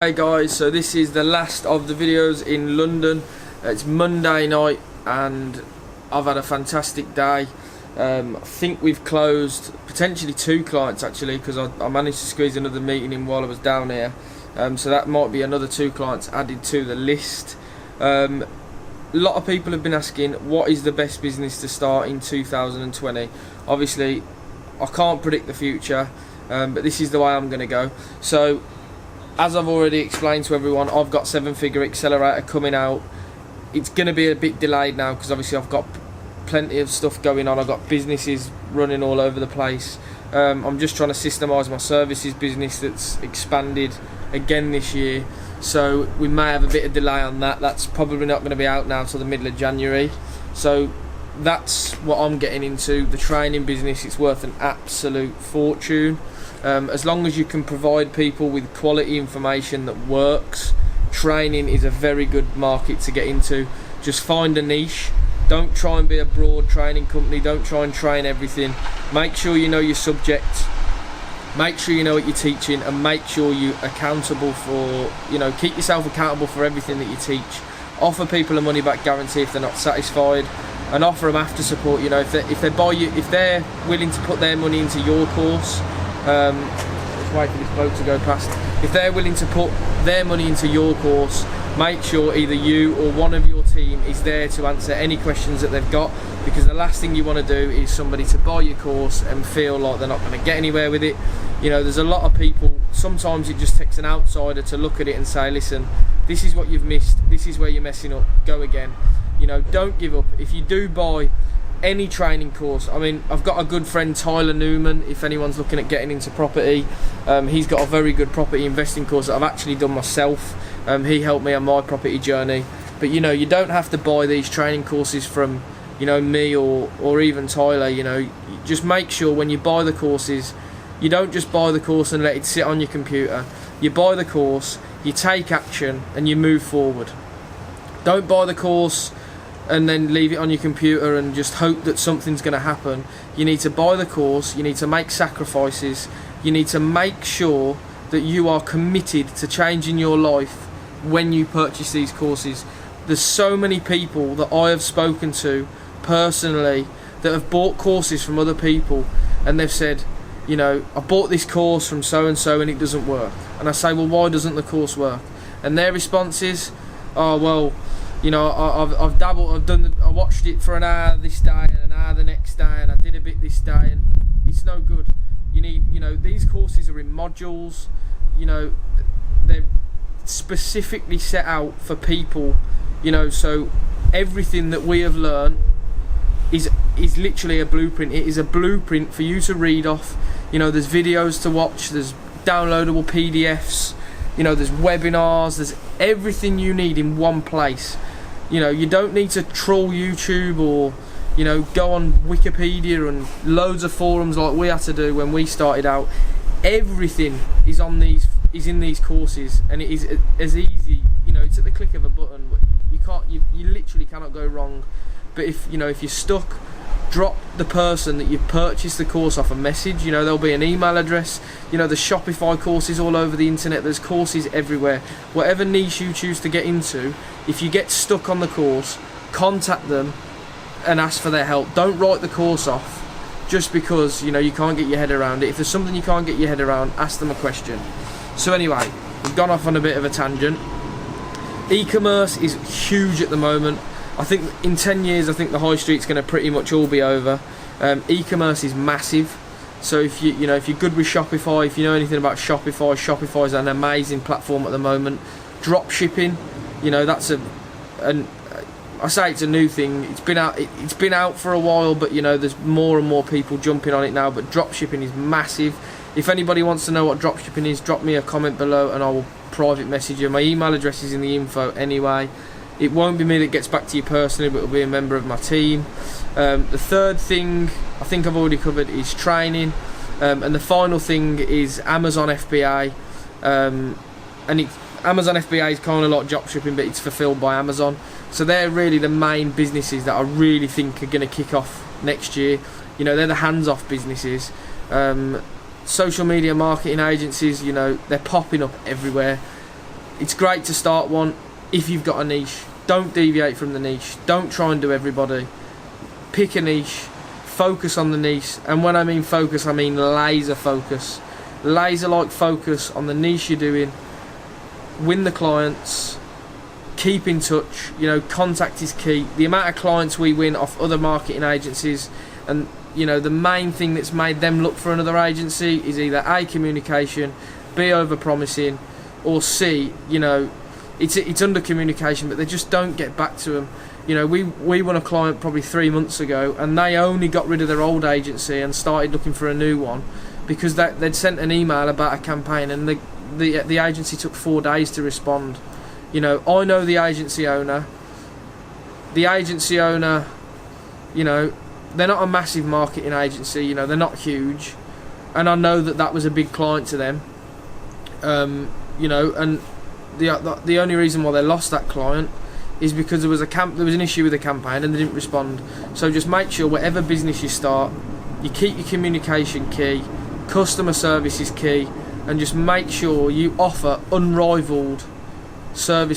Hey guys, so this is the last of the videos in London. It's Monday night and I've had a fantastic day. I think we've closed potentially 2 clients actually, because I managed to squeeze another meeting in while I was down here. So that might be another 2 clients added to the list. A lot of people have been asking what is the best business to start in 2020. Obviously I can't predict the future, but this is the way I'm going to go. So as I've already explained to everyone, I've got 7-figure accelerator coming out. It's going to be a bit delayed now because obviously I've got plenty of stuff going on. I've got businesses running all over the place. I'm just trying to systemize my services business that's expanded again this year. So we may have a bit of delay on that. That's probably not going to be out now till the middle of January. So that's what I'm getting into. The training business, it's worth an absolute fortune. As long as you can provide people with quality information that works, training is a very good market to get into. Just find a niche. Don't try and be a broad training company. Don't try and train everything. Make sure you know your subject. Make sure you know what you're teaching, and make sure you're accountable for, keep yourself accountable for everything that you teach. Offer people a money back guarantee if they're not satisfied, and offer them after support. If they're willing to put their money into your course. Let's wait for this boat to go past. If they're willing to put their money into your course, make sure either you or one of your team is there to answer any questions that they've got, because the last thing you want to do is somebody to buy your course and feel like they're not going to get anywhere with it. There's a lot of people, sometimes it just takes an outsider to look at it and say, listen, this is what you've missed, this is where you're messing up, go again. Don't give up. If you do buy any training course, I've got a good friend, Tyler Newman, if anyone's looking at getting into property. He's got a very good property investing course that I've actually done myself. He helped me on my property journey. But you don't have to buy these training courses from me or even Tyler. Just make sure when you buy the courses, you don't just buy the course and let it sit on your computer. You buy the course, you take action, and you move forward. Don't buy the course and then leave it on your computer and just hope that something's going to happen. You need to buy the course, you need to make sacrifices, you need to make sure that you are committed to changing your life when you purchase these courses. There's so many people that I have spoken to personally that have bought courses from other people, and they've said, I bought this course from so and so and it doesn't work. And I say, well, why doesn't the course work? And their response is, oh well, I've dabbled, I watched it for an hour this day and an hour the next day, and I did a bit this day, and it's no good. You need, these courses are in modules. They're specifically set out for people. So everything that we have learned is literally a blueprint. It is a blueprint for you to read off. There's videos to watch. There's downloadable PDFs. There's webinars. There's everything you need in one place. You don't need to troll YouTube or go on Wikipedia and loads of forums like we had to do when we started out. Everything is in these courses, and it is as easy. It's at the click of a button. You literally cannot go wrong. But if you're stuck, drop the person that you've purchased the course off a message. There'll be an email address. There's Shopify courses all over the internet. There's courses everywhere. Whatever niche you choose to get into, if you get stuck on the course, contact them and ask for their help. Don't write the course off just because you can't get your head around it. If there's something you can't get your head around, ask them a question. So anyway, we've gone off on a bit of a tangent. E-commerce is huge at the moment. I think in 10 years, I think the high street's going to pretty much all be over. E-commerce is massive. So if you're good with Shopify, if you know anything about Shopify, Shopify is an amazing platform at the moment. Drop shipping, that's I say it's a new thing. It's been out for a while, but there's more and more people jumping on it now. But drop shipping is massive. If anybody wants to know what drop shipping is, drop me a comment below and I will private message you. My email address is in the info anyway. It won't be me that gets back to you personally, but it'll be a member of my team. The third thing I think I've already covered is training, and the final thing is Amazon FBA. Amazon FBA is kind of like drop shipping, but it's fulfilled by Amazon. So they're really the main businesses that I really think are going to kick off next year. They're the hands-off businesses. Social media marketing agencies, they're popping up everywhere. It's great to start one if you've got a niche. Don't deviate from the niche. Don't try and do everybody. Pick a niche, focus on the niche, and when I mean focus, I mean laser focus. Laser-like focus on the niche you're doing. Win the clients. Keep in touch. You know, contact is key. The amount of clients we win off other marketing agencies, and you know, the main thing that's made them look for another agency is either A, communication, B, over-promising, or C, you know, it's under communication, but they just don't get back to them. You know, we won a client probably 3 months ago, and they only got rid of their old agency and started looking for a new one because they'd sent an email about a campaign, and the agency took 4 days to respond. You know, I know the agency owner. The agency owner, you know, they're not a massive marketing agency, you know, they're not huge, and I know that was a big client to them. You know, and the only reason why they lost that client is because there was an issue with the campaign and they didn't respond. So just make sure whatever business you start, you keep your communication key, customer service is key, and just make sure you offer unrivaled service